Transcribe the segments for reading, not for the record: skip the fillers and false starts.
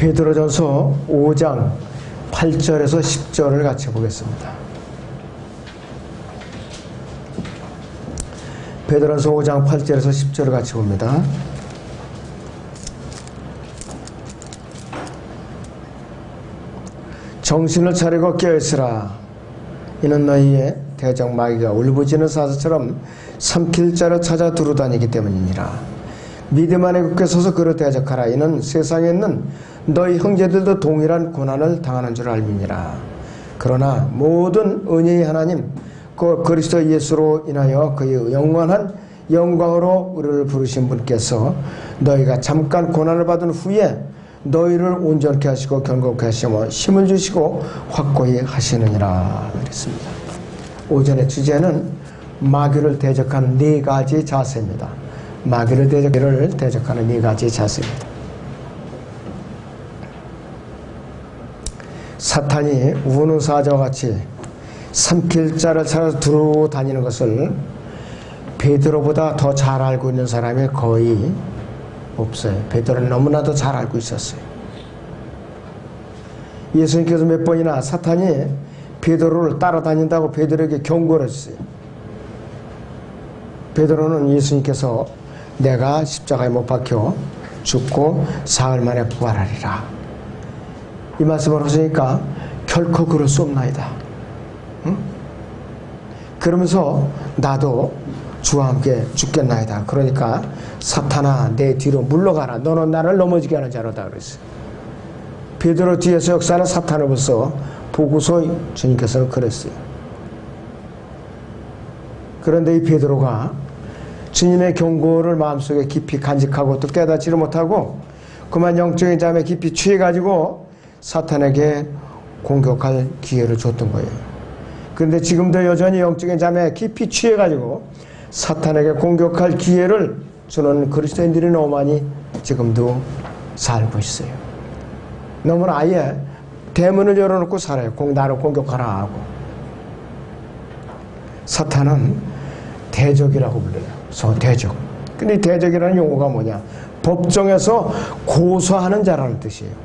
베드로전서 5장 8절에서 10절을 같이 보겠습니다. 베드로전서 5장 8절에서 10절을 같이 봅니다. 정신을 차리고 깨어있으라. 이는 너희의 대적 마귀가 울부짖는 사자처럼 삼킬 자를 찾아 두루다니기 때문이니라. 믿음 안에 굳게 서서 그를 대적하라. 이는 세상에 있는 너희 형제들도 동일한 고난을 당하는 줄 알미니라. 그러나 모든 은혜의 하나님 그 그리스도 예수로 인하여 그의 영원한 영광으로 우리를 부르신 분께서 너희가 잠깐 고난을 받은 후에 너희를 온전케 하시고 견고케 하시며 힘을 주시고 확고히 하시느니라. 그랬습니다. 오전의 주제는 마귀를 대적하는 네 가지 자세입니다. 마귀를 대적하는 네 가지 자세입니다. 사탄이 우는 사자와 같이 삼킬 자를 찾아서 두루 다니는 것을 베드로보다 더 잘 알고 있는 사람이 거의 없어요. 베드로는 너무나도 잘 알고 있었어요. 예수님께서 몇 번이나 사탄이 베드로를 따라다닌다고 베드로에게 경고를 했어요. 베드로는 예수님께서 내가 십자가에 못 박혀 죽고 사흘 만에 부활하리라 이 말씀을 하시니까 결코 그럴 수 없나이다. 응? 그러면서 나도 주와 함께 죽겠나이다. 그러니까 사탄아 내 뒤로 물러가라. 너는 나를 넘어지게 하는 자로다 그랬어요. 베드로 뒤에서 역사는 사탄을 벌써 보고서 주님께서는 그랬어요. 그런데 이 베드로가 주님의 경고를 마음속에 깊이 간직하고 또 깨닫지를 못하고 그만 영적인 잠에 깊이 취해가지고 사탄에게 공격할 기회를 줬던 거예요. 그런데 지금도 여전히 영적인 잠에 깊이 취해가지고 사탄에게 공격할 기회를 주는 그리스도인들이 너무 많이 지금도 살고 있어요. 너무나 아예 대문을 열어놓고 살아요. 나를 공격하라 하고. 사탄은 대적이라고 불러요. 대적. 근데 이 대적이라는 용어가 뭐냐? 법정에서 고소하는 자라는 뜻이에요.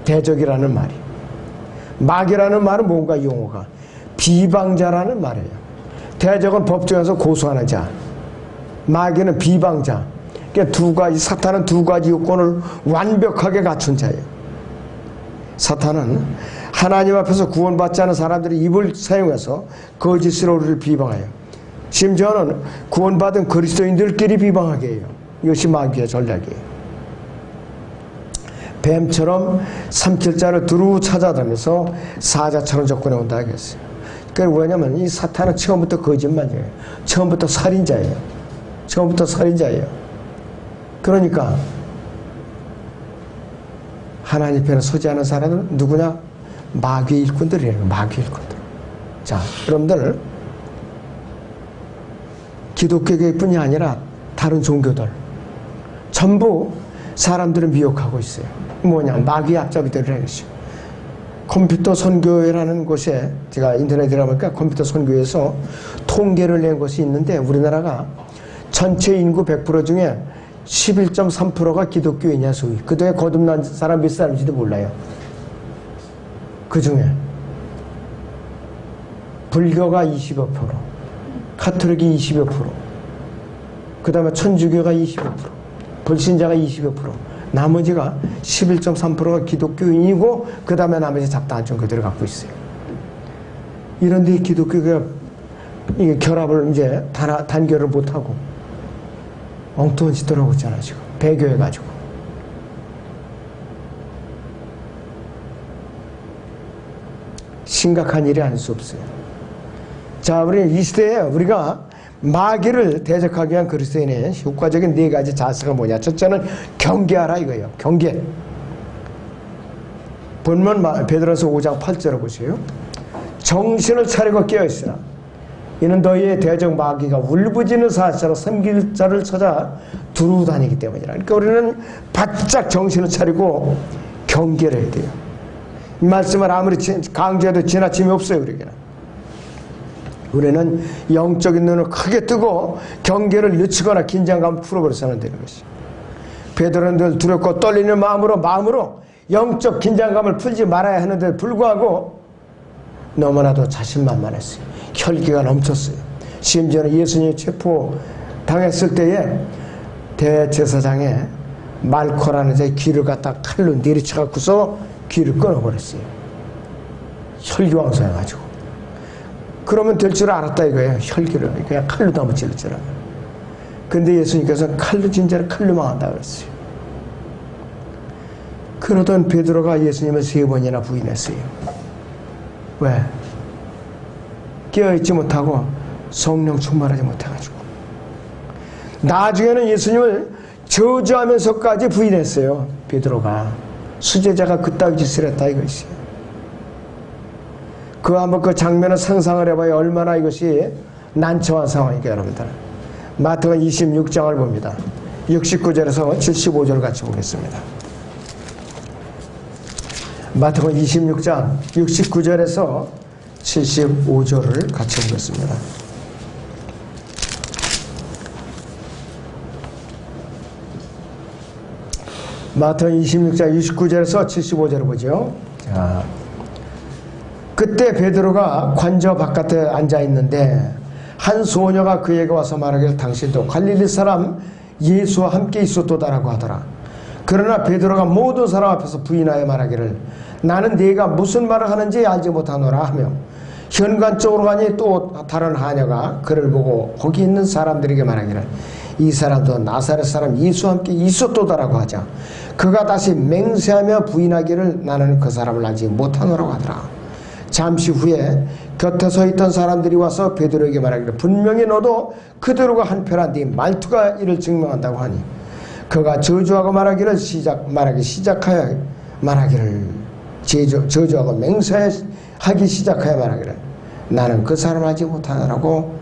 대적이라는 말이. 마귀라는 말은 뭔가 용어가 비방자라는 말이에요. 대적은 법정에서 고소하는 자, 마귀는 비방자. 그러니까 사탄은 두 가지 요건을 완벽하게 갖춘 자예요. 사탄은 하나님 앞에서 구원받지 않은 사람들이 입을 사용해서 거짓으로 우리를 비방해요. 심지어는 구원받은 그리스도인들끼리 비방하게 해요. 이것이 마귀의 전략이에요. 뱀처럼 삼킬 자를 두루 찾아다니면서 사자처럼 접근해 온다 하겠어요. 그러니까 왜냐면 이 사탄은 처음부터 거짓말이에요. 처음부터 살인자예요. 그러니까 하나님 편에 서지 않은 사람은 누구냐? 마귀 일꾼들이에요. 마귀 일꾼들. 자, 여러분들 기독교계뿐이 아니라 다른 종교들 전부 사람들을 미혹하고 있어요. 뭐냐? 마귀의 앞잡이들이라는 것이죠. 컴퓨터 선교회라는 곳에 제가 인터넷에 들어가보니까 컴퓨터 선교회에서 통계를 낸 것이 있는데 우리나라가 전체 인구 100% 중에 11.3%가 기독교인이야 소위. 그동에 거듭난 사람 몇 사람인지도 몰라요. 그 중에 불교가 20여 %, 카톨릭이 20여 %, 그 다음에 천주교가 20여 %, 불신자가 20여 %, 나머지가 11.3%가 기독교인이고 그 다음에 나머지 잡다한 종교들을 갖고 있어요. 이런데 기독교가 이게 결합을 이제 단결을 못하고 엉뚱한 짓들 하고 있잖아 지금. 배교해가지고. 심각한 일이 아닐 수 없어요. 자, 우리 이 시대에 우리가 마귀를 대적하기 위한 그리스도인의 효과적인 네 가지 자세가 뭐냐? 첫째는 경계하라 이거예요. 경계. 본문 베드로전서 5장 8절을 보세요. 정신을 차리고 깨어있으라. 이는 너희의 대적 마귀가 울부짖는 사자처럼 섬길 자를 찾아 두루 다니기 때문이라. 그러니까 우리는 바짝 정신을 차리고 경계를 해야 돼요. 이 말씀을 아무리 강조해도 지나침이 없어요. 우리는 영적인 눈을 크게 뜨고 경계를 늦추거나 긴장감을 풀어버려서는 되는 것이죠. 베드로는 늘 두렵고 떨리는 마음으로 영적 긴장감을 풀지 말아야 하는데 불구하고 너무나도 자신만만했어요. 혈기가 넘쳤어요. 심지어는 예수님이 체포당했을 때에 대제사장에 말코라는 제 귀를 갖다 칼로 내리쳐갖고서 귀를 끊어버렸어요. 혈기왕성해가지고. 그러면 될 줄 알았다 이거예요. 혈기를 그냥 칼로 너무 찔렀잖아요. 근데 예수님께서 칼로 진짜로 칼로 망한다 그랬어요. 그러던 베드로가 예수님을 3번이나 부인했어요. 왜? 깨어있지 못하고 성령 충만하지 못해가지고. 나중에는 예수님을 저주하면서까지 부인했어요. 베드로가. 수제자가 그따위 짓을 했다 이것이에요. 한번 그 장면을 상상을 해봐야 얼마나 이것이 난처한 상황이니까 여러분들. 마태복음 26장을 봅니다. 69절에서 75절 같이 보겠습니다. 마태복음 26장 69절에서 75절을 같이 보겠습니다. 마태복음 26장 69절에서 75절을 보죠. 자, 그때 베드로가 관저 바깥에 앉아 있는데 한 소녀가 그에게 와서 말하기를 당신도 갈릴리 사람 예수와 함께 있었도다라고 하더라. 그러나 베드로가 모든 사람 앞에서 부인하여 말하기를 나는 네가 무슨 말을 하는지 알지 못하노라 하며 현관 쪽으로 가니 또 다른 하녀가 그를 보고 거기 있는 사람들에게 말하기를 이 사람도 나사렛 사람 예수와 함께 있었도다라고 하자 그가 다시 맹세하며 부인하기를 나는 그 사람을 알지 못하노라고 하더라. 잠시 후에 곁에 서 있던 사람들이 와서 베드로에게 말하기를 분명히 너도 그대로가 한패라 네 말투가 이를 증명한다고 하니 그가 저주하고 말하기 시작하여 말하기를 저주하고 맹세하기 시작하여 말하기를 나는 그 사람을 알지 못하노라고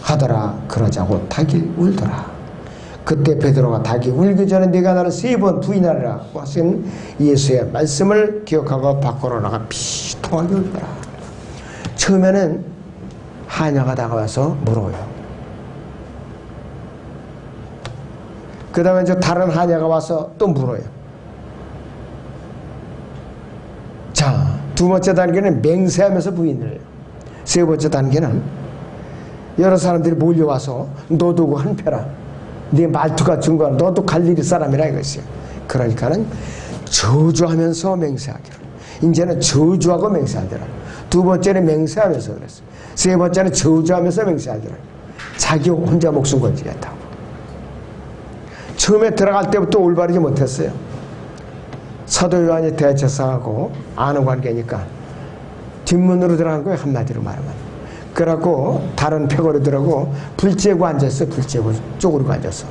하더라. 그러자고 닭이 울더라. 그때 베드로가 닭이 울기 전에 네가 나를 3번 부인하리라고 하신 예수의 말씀을 기억하고 밖으로 나가 비통하게 울더라. 처음에는 하녀가 다가와서 물어요. 그 다음에 이제 다른 하녀가 와서 또 물어요. 자, 2번째 단계는 맹세하면서 부인을 해요. 3번째 단계는 여러 사람들이 몰려와서 너도 그 한패라. 네 말투가 증거하는 너도 갈릴리 사람이라 이것이에요. 그러니까는 저주하면서 맹세하기를. 이제는 저주하고 맹세하더라. 2번째는 맹세하면서 그랬어요. 3번째는 저주하면서 맹세하더라. 자기 혼자 목숨 건지겠다고. 처음에 들어갈 때부터 올바르지 못했어요. 사도 요한이 대제사장하고 아는 관계니까 뒷문으로 들어간 거예요. 한마디로 말하면. 그래갖고 다른 패거리들하고 불 쬐고 앉았어요. 불 쬐고 쪼그리고 앉았어.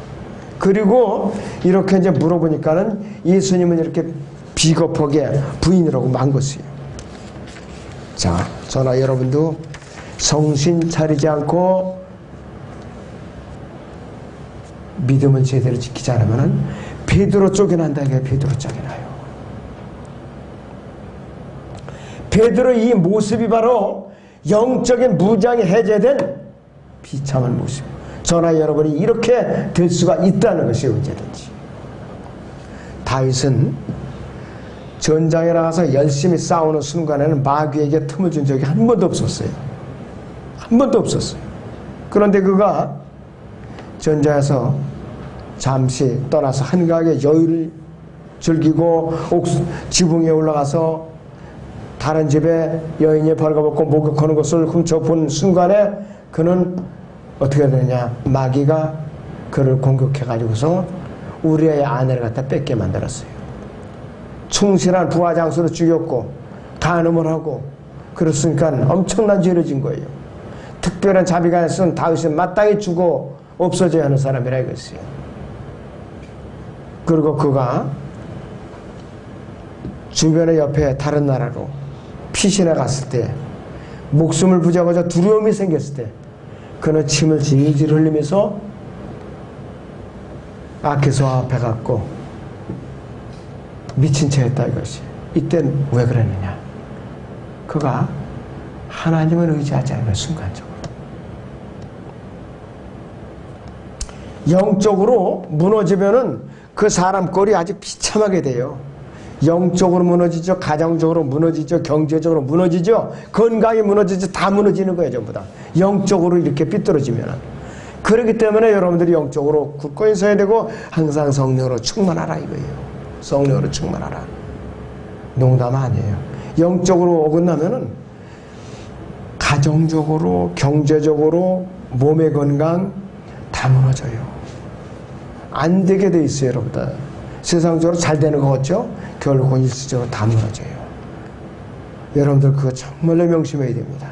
그리고 이렇게 이제 물어보니까는 예수님은 이렇게 비겁하게 부인이라고 만 것이에요. 자, 저나 여러분도 정신 차리지 않고 믿음을 제대로 지키지 않으면 베드로 쫓겨난다. 이게 베드로 쫓겨나요. 베드로의 이 모습이 바로 영적인 무장이 해제된 비참한 모습. 저나 여러분이 이렇게 될 수가 있다는 것이 언제든지. 다윗은 전장에 나가서 열심히 싸우는 순간에는 마귀에게 틈을 준 적이 한 번도 없었어요. 한 번도 없었어요. 그런데 그가 전장에서 잠시 떠나서 한가하게 여유를 즐기고 지붕에 올라가서 다른 집에 여인이 벌거벗고 목욕하는 것을 훔쳐본 순간에 그는 어떻게 되느냐, 마귀가 그를 공격해가지고서 우리의 아내를 갖다 뺏게 만들었어요. 충실한 부하 장수로 죽였고 간음을 하고 그랬으니까 엄청난 죄를 진 거예요. 특별한 자비가 있으면 다윗은 마땅히 죽어 없어져야 하는 사람이라 이것이에요. 그리고 그가 주변의 옆에 다른 나라로 피신해 갔을 때 목숨을 부자고자 두려움이 생겼을 때 그는 침을 질질 흘리면서 아키소 앞에 갔고 미친 채 했다 이것이. 이땐 왜 그랬느냐, 그가 하나님을 의지하지 않으면 순간적으로 영적으로 무너지면은 그 사람 꼴이 아주 비참하게 돼요. 영적으로 무너지죠. 가정적으로 무너지죠. 경제적으로 무너지죠. 건강이 무너지죠. 다 무너지는 거예요. 전부 다. 영적으로 이렇게 삐뚤어지면. 그렇기 때문에 여러분들이 영적으로 굳건히 서야 되고 항상 성령으로 충만하라 이거예요. 성령으로 충만하라. 농담 아니에요. 영적으로 어긋나면은 가정적으로 경제적으로 몸의 건강 다 무너져요. 안 되게 돼 있어요. 여러분들. 세상적으로 잘 되는 거 같죠? 결국은 일시적으로 다 무너져요. 여러분들 그거 정말로 명심해야 됩니다.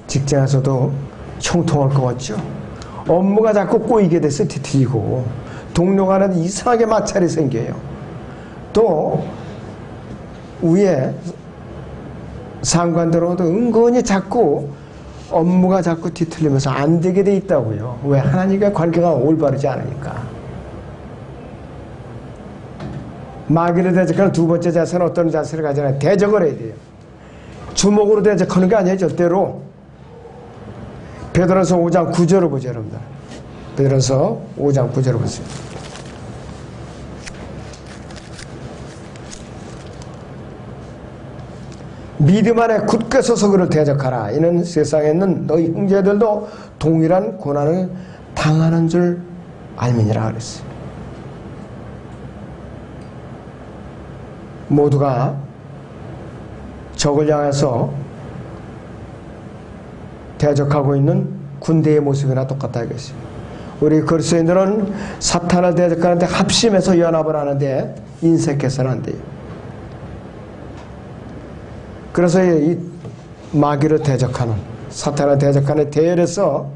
직장에서도 형통할 것 같죠? 업무가 자꾸 꼬이게 돼서 뒤틀리고 동료 간에도 이상하게 마찰이 생겨요. 또 위에 상관들하고도 은근히 자꾸 업무가 자꾸 뒤틀리면서 안 되게 돼 있다고요. 왜? 하나님과 관계가 올바르지 않으니까. 마귀를 대적하는 두 번째 자세는 어떤 자세를 가지나 대적을 해야 돼요. 주먹으로 대적하는 게 아니에요. 절대로. 베드로서 5장 9절을 보죠. 여러분들. 베드로서 5장 9절을 보세요. 믿음 안에 굳게 서서 그를 대적하라. 이는 세상에 있는 너희 형제들도 동일한 고난을 당하는 줄 알미니라 그랬어요. 모두가 적을 향해서 대적하고 있는 군대의 모습이나 똑같다 이것이에요. 우리 그리스도인들은 사탄을 대적하는데 합심해서 연합을 하는데 인색해서는 안 돼요. 그래서 이 마귀를 대적하는 사탄을 대적하는 대열에서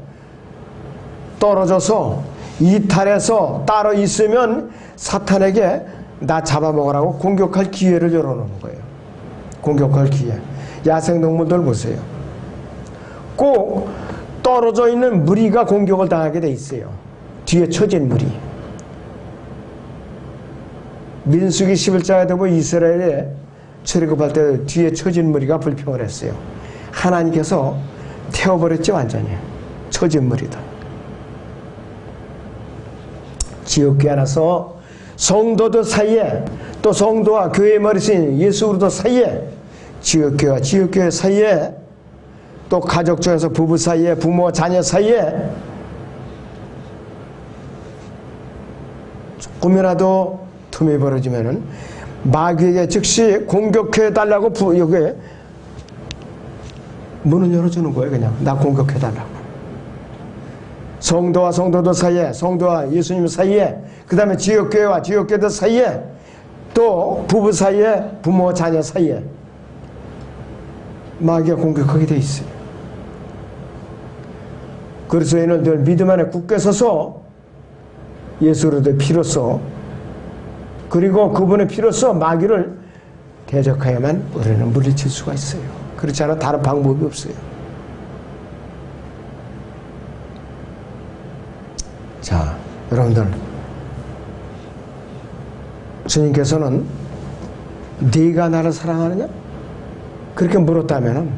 떨어져서 이탈해서 따로 있으면 사탄에게 나 잡아먹으라고 공격할 기회를 열어놓는 거예요. 공격할 기회. 야생동물들 보세요. 꼭 떨어져 있는 무리가 공격을 당하게 돼 있어요. 뒤에 처진 무리. 민수기 11장에 보면 이스라엘에 출애굽할 때 뒤에 처진 무리가 불평을 했어요. 하나님께서 태워버렸죠. 완전히. 처진 무리다. 지옥교회 안에서 성도들 사이에 또 성도와 교회의 머리신 예수 그리스도 사이에 지옥교회와 지옥교회 사이에 또 가족 중에서 부부 사이에 부모와 자녀 사이에 조금이라도 틈이 벌어지면은 마귀에게 즉시 공격해달라고 여기에 문을 열어주는 거예요. 그냥 나 공격해달라고. 성도와 성도들 사이에 성도와 예수님 사이에 그 다음에 지역교회와 지역교회들 사이에 또 부부 사이에 부모와 자녀 사이에 마귀가 공격하게 돼 있어요. 그리스도인은 늘 믿음 안에 굳게 서서 예수 그리스도의 피로써 그리고 그분의 피로써 마귀를 대적하야만 우리는 물리칠 수가 있어요. 그렇지 않아 다른 방법이 없어요. 자, 여러분들 주님께서는 네가 나를 사랑하느냐? 그렇게 물었다면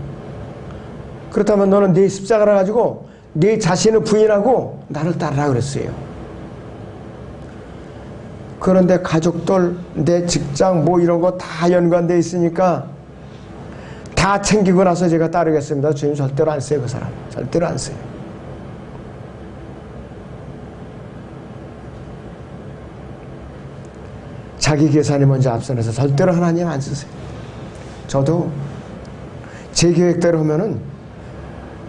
그렇다면 너는 네 십자가를 가지고 네 자신을 부인하고 나를 따르라 그랬어요. 그런데 가족들, 내 직장 뭐 이런 거 다 연관되어 있으니까 다 챙기고 나서 제가 따르겠습니다. 주님 절대로 안 써요. 그 사람 절대로 안 써요. 자기 계산이 먼저 앞서서 절대로 하나님 안 쓰세요. 저도 제 계획대로 하면은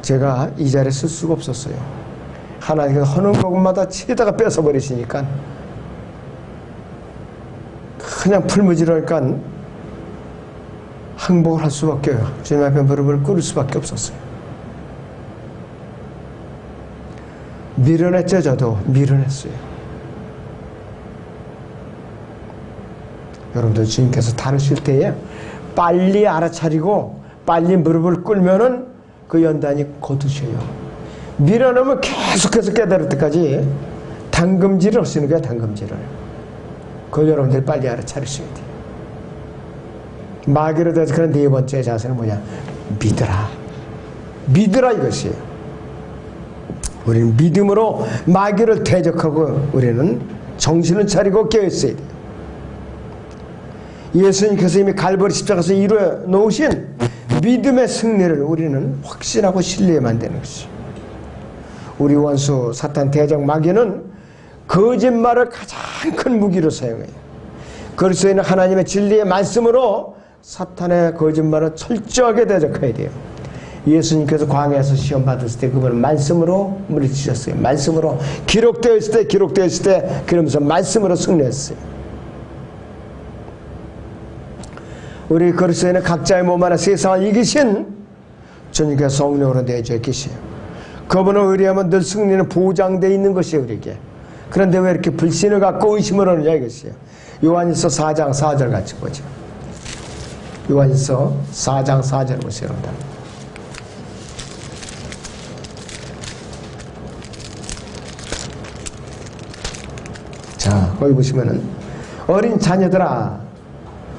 제가 이 자리에 쓸 수가 없었어요. 하나님께서 하는 것마다 치에다가 뺏어버리시니까 그냥 풀무지르니까 항복을 할 수밖에 없어요. 주님 앞에 무릎을 꿇을 수밖에 없었어요. 밀어냈죠. 저도 밀어냈어요. 여러분들 주님께서 다루실 때에 빨리 알아차리고 빨리 무릎을 꿇으면은 그 연단이 거두셔요. 밀어넣으면 계속해서 깨달을 때까지 당금질을 하시는 거야. 당금질을. 그걸 여러분들 빨리 알아차리셔야 돼요. 마귀로 대적하는 네 번째 자세는 뭐냐? 믿으라. 믿으라 이것이에요. 우리는 믿음으로 마귀를 대적하고 우리는 정신을 차리고 깨어있어야 돼요. 예수님께서 이미 갈보리 십자가에서 이루어 놓으신 믿음의 승리를 우리는 확신하고 신뢰해야만 되는 것이죠. 우리 원수 사탄 대적 마귀는 거짓말을 가장 큰 무기로 사용해요. 그리스도인은 하나님의 진리의 말씀으로 사탄의 거짓말을 철저하게 대적해야 돼요. 예수님께서 광야에서 시험 받았을 때 그분은 말씀으로 물리치셨어요. 말씀으로 기록되어 있을 때 그러면서 말씀으로 승리했어요. 우리 그리스도인은 각자의 몸 안에 세상을 이기신 주님께서 성령으로 내주어 계세요. 그분을 의뢰하면 늘 승리는 보장되어 있는 것이에요, 우리에게. 그런데 왜 이렇게 불신을 갖고 의심을 하느냐 이것이에요. 요한일서 4장 4절 같이 보죠. 요한일서 4장 4절 보세요. 자, 거기 보시면은 어린 자녀들아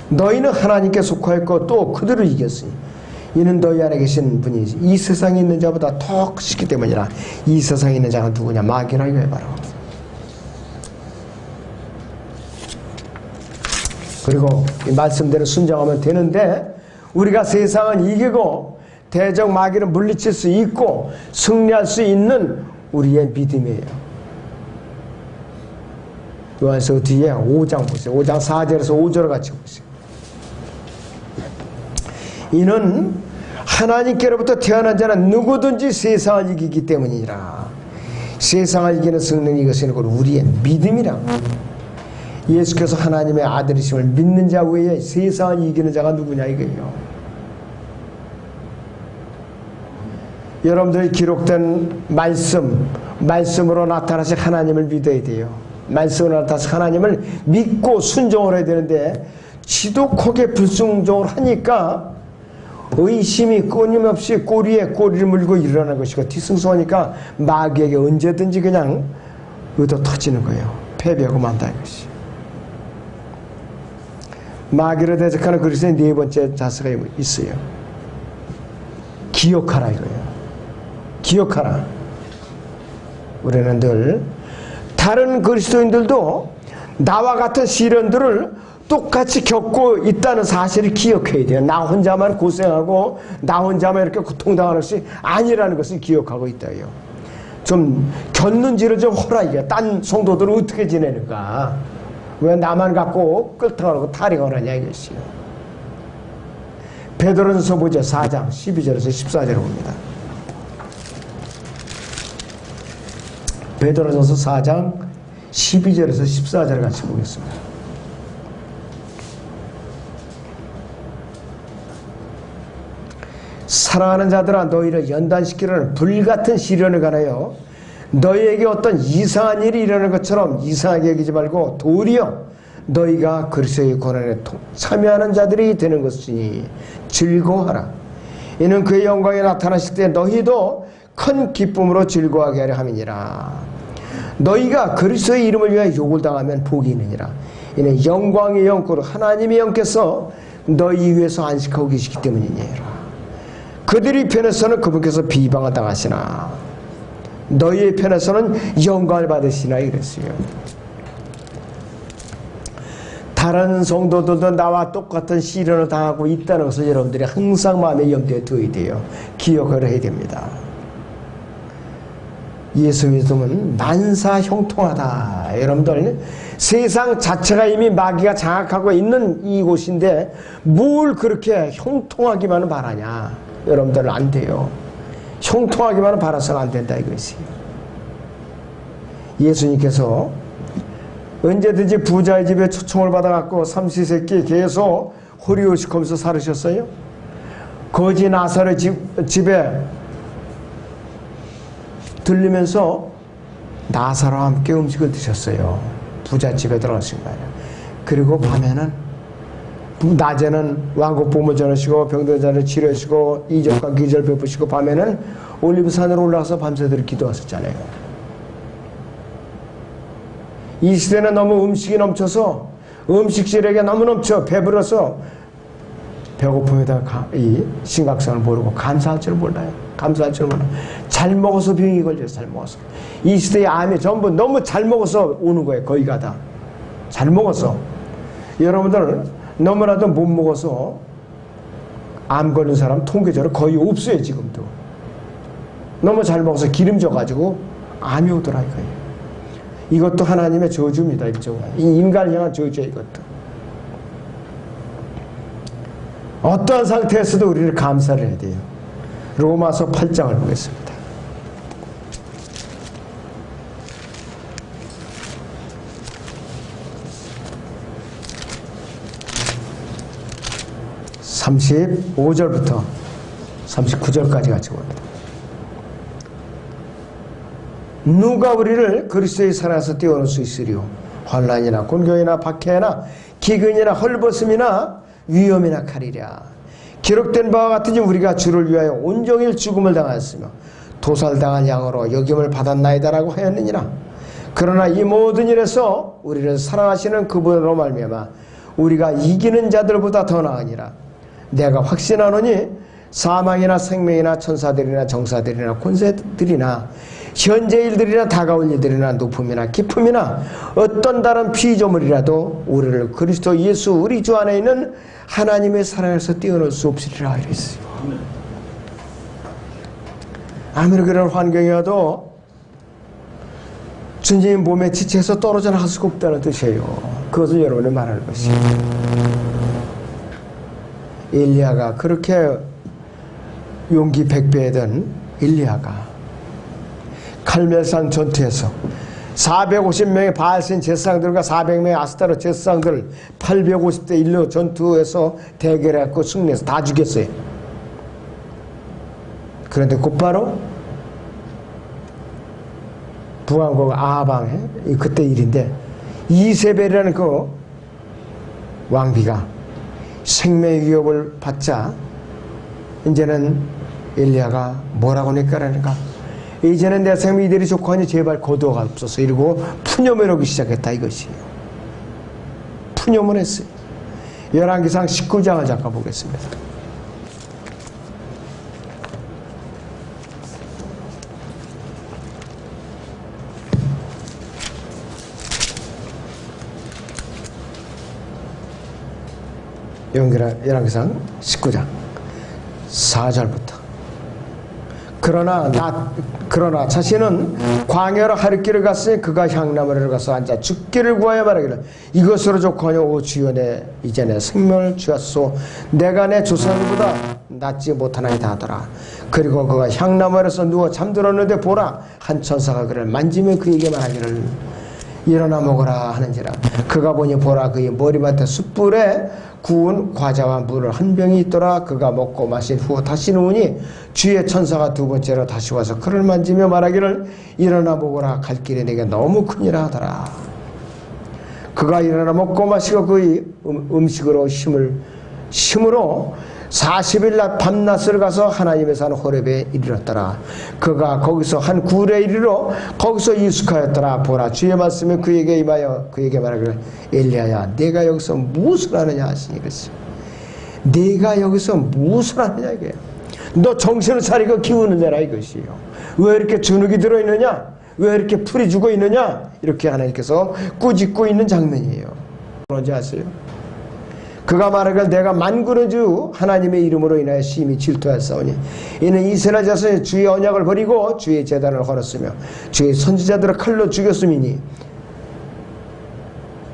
너희는 하나님께 속하였고 또 그들을 이겼으니 이는 너희 안에 계신 분이 이 세상에 있는 자보다 더 크시기 때문이라. 이 세상에 있는 자가 누구냐? 마귀라 이거예요 바로. 그리고 이 말씀대로 순종하면 되는데 우리가 세상을 이기고 대적 마귀를 물리칠 수 있고 승리할 수 있는 우리의 믿음이에요. 요한서 뒤에 5장 보세요. 5장 4절에서 5절을 같이 보세요. 이는 하나님께로부터 태어난 자는 누구든지 세상을 이기기 때문이라. 세상을 이기는 승리는 이것이 우리의 믿음이라. 예수께서 하나님의 아들이심을 믿는 자 외에 세상을 이기는 자가 누구냐 이거예요. 여러분들이 기록된 말씀으로 나타나신 하나님을 믿어야 돼요. 말씀으로 나타나신 하나님을 믿고 순종을 해야 되는데 지독하게 불순종을 하니까 의심이 끊임없이 꼬리에 꼬리를 물고 일어나는 것이고 뒤숭숭하니까 마귀에게 언제든지 그냥 얻어 터지는 거예요. 패배하고 만다 이것이. 마귀를 대적하는 그리스도의 네 번째 자세가 있어요. 기억하라 이거예요. 기억하라. 우리는 늘 다른 그리스도인들도 나와 같은 시련들을 똑같이 겪고 있다는 사실을 기억해야 돼요. 나 혼자만 고생하고 나 혼자만 이렇게 고통당하는 것이 아니라는 것을 기억하고 있다요. 좀 겪는지를 좀 허라 이게. 딴 성도들은 어떻게 지내는가? 왜 나만 갖고 끌탕하고 탈의를 하냐 이것이요. 베드로전서 보죠. 4장 12절에서 14절을 봅니다. 베드로전서 4장 12절에서 14절 같이 보겠습니다. 사랑하는 자들아 너희를 연단시키려는 불같은 시련을 관하여 너희에게 어떤 이상한 일이 일어나는 것처럼 이상하게 여기지 말고 도리어 너희가 그리스도의 고난에 참여하는 자들이 되는 것이니 즐거워하라. 이는 그의 영광에 나타나실 때 너희도 큰 기쁨으로 즐거워하게 하려 함이니라. 너희가 그리스도의 이름을 위하여 욕을 당하면 복이 있느니라. 이는 영광의 영으로 하나님의 영께서 너희 위에서 안식하고 계시기 때문이니라. 그들이 편에서는 그분께서 비방을 당하시나 너희의 편에서는 영광을 받으시나 이랬어요. 다른 성도들도 나와 똑같은 시련을 당하고 있다는 것을 여러분들이 항상 마음에 염두에 두어야 돼요. 기억을 해야 됩니다. 예수 믿음은 만사 형통하다. 여러분들 세상 자체가 이미 마귀가 장악하고 있는 이곳인데 뭘 그렇게 형통하기만은 바라냐. 여러분들은 안 돼요. 형통하기만은 바라서는 안 된다 이것이에요. 예수님께서 언제든지 부자의 집에 초청을 받아갖고 삼시세끼 계속 호리호식하면서 살으셨어요. 거지 나사렛 집에 들리면서 나사로와 함께 음식을 드셨어요. 부잣집에 들어가신 거예요. 그리고 밤에는 낮에는 왕국복음을 전하시고 병든 자를 치료하시고 이적과 기절 베푸시고 밤에는 올리브산으로 올라가서 밤새도록 기도하셨잖아요. 이 시대는 너무 음식이 넘쳐서 음식질에게 너무 넘쳐 배불러서 배고픔에다 이 심각성을 모르고 감사할 줄 몰라요. 감사할 줄 몰라요. 잘 먹어서 병이 걸려요. 잘 먹어서. 이 시대의 암이 전부 너무 잘 먹어서 오는 거예요. 거의가 다. 잘 먹어서. 여러분들 너무나도 못 먹어서 암 걸린 사람 통계적으로 거의 없어요. 지금도. 너무 잘 먹어서 기름져가지고 암이 오더라 이거예요. 이것도 하나님의 저주입니다. 일종의. 이 인간을 향한 저주예요. 이것도. 어떠한 상태에서도 우리를 감사를 해야 돼요. 로마서 8장을 보겠습니다. (35절부터) 39절까지 같이 봅니다. 누가 우리를 그리스도의 사랑에서 떼어놓을 수 있으리요? 환난이나 곤경이나 박해나 기근이나 헐벗음이나 위험이나 칼이랴. 기록된 바와 같으니 우리가 주를 위하여 온종일 죽음을 당하였으며 도살당한 양으로 여김을 받았나이다라고 하였느니라. 그러나 이 모든 일에서 우리를 사랑하시는 그분으로 말미암아 우리가 이기는 자들보다 더 나으니라. 내가 확신하노니 사망이나 생명이나 천사들이나 정사들이나 권세들이나 현재 일들이나 다가올 일들이나 높음이나 깊음이나 어떤 다른 피조물이라도 우리를 그리스도 예수 우리 주 안에 있는 하나님의 사랑에서 떼어놓을 수 없으리라 이랬어요. 아무리 그런 환경이어도 주님 몸에 지체해서 떨어져 나갈 수가 없다는 뜻이에요. 그것을 여러분이 말하는 것이에요. 엘리야가 그렇게 용기 100배던 엘리야가 칼멜산 전투에서 450명의 바알신 제사장들과 400명의 아스타로 제사장들 850대 1로 전투에서 대결해갖고 승리해서 다 죽였어요. 그런데 곧바로 북왕국 아하방에 그때 일인데 이세벨이라는 그 왕비가 생명의 위협을 받자 이제는 엘리야가 뭐라고 낼까라는가, 이제는 내 생명이 이대로 좋고 하니 제발 거두어가 없어서 이러고 푸념을 하기 시작했다 이것이에요. 푸념을 했어요. 열왕기상 19장을 잠깐 보겠습니다. 열왕기상 19장 4절부터 그러나 자신은 광야로 하룻길을 갔으니 그가 향나무를 가서 앉아 죽기를 구하여 말하기를 이것으로 좋거니와 오 주여 이제 내 생명을 주었소. 내가 내 조상들보다 낫지 못하나이다 하더라. 그리고 그가 향나무에서 누워 잠들었는데 보라, 한 천사가 그를 만지며 그에게 말하기를 일어나 먹으라 하는지라. 그가 보니 보라, 그의 머리맡에 숯불에 구운 과자와 물을 한 병이 있더라. 그가 먹고 마신 후 다시 누우니 주의 천사가 두 번째로 다시 와서 그를 만지며 말하기를 일어나 먹으라, 갈 길이 내게 너무 크니라 하더라. 그가 일어나 먹고 마시고 그의 음식으로 힘으로 40일 낮 밤낮을 가서 하나님의 산 호렙에 이르렀더라. 그가 거기서 한 굴에 이르러 거기서 이숙하였더라. 보라, 주의 말씀이 그에게 임하여 그에게 말하기를 엘리야야, 내가 여기서 무엇을 하느냐 하시니 그랬어요. 내가 여기서 무엇을 하느냐 이게. 너 정신을 차리고 기우느냐라 이것이에요. 왜 이렇게 주눅이 들어있느냐, 왜 이렇게 풀이 죽어있느냐, 이렇게 하나님께서 꾸짖고 있는 장면이에요. 뭔지 아세요? 그가 말하기를 내가 만군의 주 하나님의 이름으로 인하여 심히 질투하였사오니 이는 이스라엘 자손이 주의 언약을 버리고 주의 제단을 헐었으며 주의 선지자들을 칼로 죽였음이니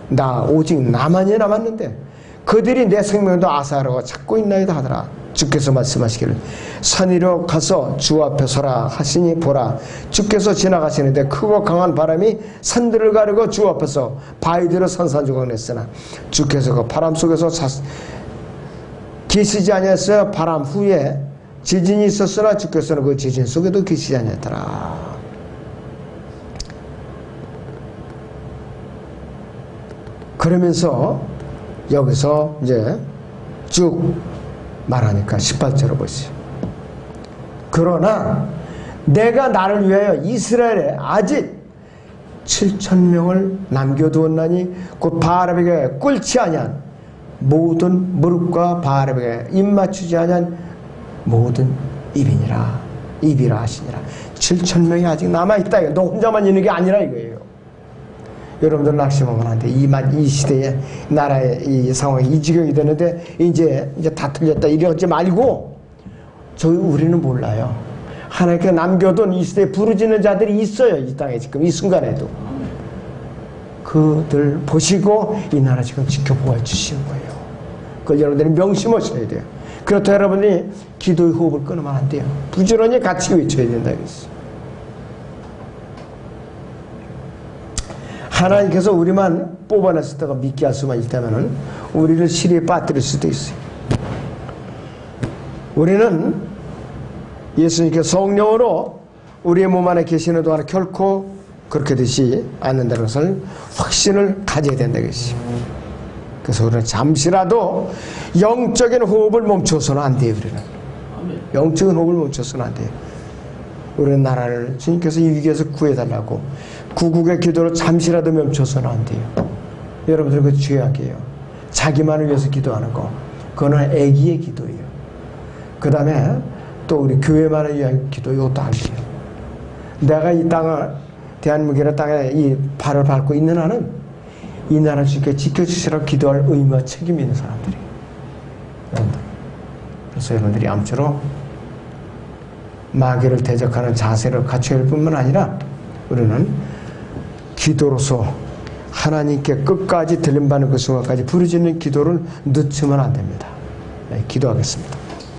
나 오직 나만이 남았는데 그들이 내 생명도 아사하라고 찾고 있나이다 하더라. 주께서 말씀하시기를 산 위로 가서 주 앞에 서라 하시니 보라, 주께서 지나가시는데 크고 강한 바람이 산들을 가르고 주 앞에서 바위들을 산산조각 냈으나 주께서 그 바람 속에서 계시지 아니하였어요. 바람 후에 지진이 있었으나 주께서는 그 지진 속에도 계시지 아니하였더라. 그러면서 여기서 이제 쭉 말하니까 18절을 보시죠. 그러나 내가 나를 위하여 이스라엘에 아직 7,000명을 남겨두었나니 곧 바알에게 꿇지 아니한 모든 무릎과 발에 입 맞추지 아니한 모든 입이니라 입이라 하시니라. 7,000명이 아직 남아있다. 너 혼자만 있는 게 아니라 이거예요. 여러분들 낙심하면 안 돼. 이 시대에 나라의 이 상황이 이 지경이 되는데 이제 다 틀렸다 이러지 말고 우리는 몰라요. 하나님께 남겨둔 이 시대에 부르짖는 자들이 있어요. 이 땅에 지금 이 순간에도. 그들 보시고 이 나라 지금 지켜보아 주시는 거예요. 그걸 여러분들이 명심하셔야 돼요. 그렇다 여러분이 기도의 호흡을 끊으면 안 돼요. 부지런히 같이 외쳐야 된다 그랬어요. 하나님께서 우리만 뽑아냈을 때가 믿게 할 수만 있다면 우리를 시리에 빠뜨릴 수도 있어요. 우리는 예수님께 성령으로 우리의 몸 안에 계시는 동안 결코 그렇게 되지 않는다는 것을 확신을 가져야 된다는 것이죠. 그래서 우리는 잠시라도 영적인 호흡을 멈춰서는 안 돼요. 우리는 영적인 호흡을 멈춰서는 안 돼요. 우리는 나라를 주님께서 이 위기에서 구해달라고 구국의 기도로 잠시라도 멈춰서는 안 돼요. 여러분들 그 죄악이에요. 자기만을 위해서 기도하는 거 그거는 애기의 기도예요. 그 다음에 또 우리 교회만을 위한 기도 이것도 안 돼요. 내가 이 땅을 대한민국이라는 땅에 이 발을 밟고 있는 한은 이 나라 주께 지켜주시라고 기도할 의무와 책임이 있는 사람들이에요. 여러분들. 그래서 여러분들이 아무쪼록 마귀를 대적하는 자세를 갖춰야 할 뿐만 아니라 우리는 기도로서 하나님께 끝까지 들림받는 그 순간까지 부르짖는 기도를 늦추면 안 됩니다. 네, 기도하겠습니다.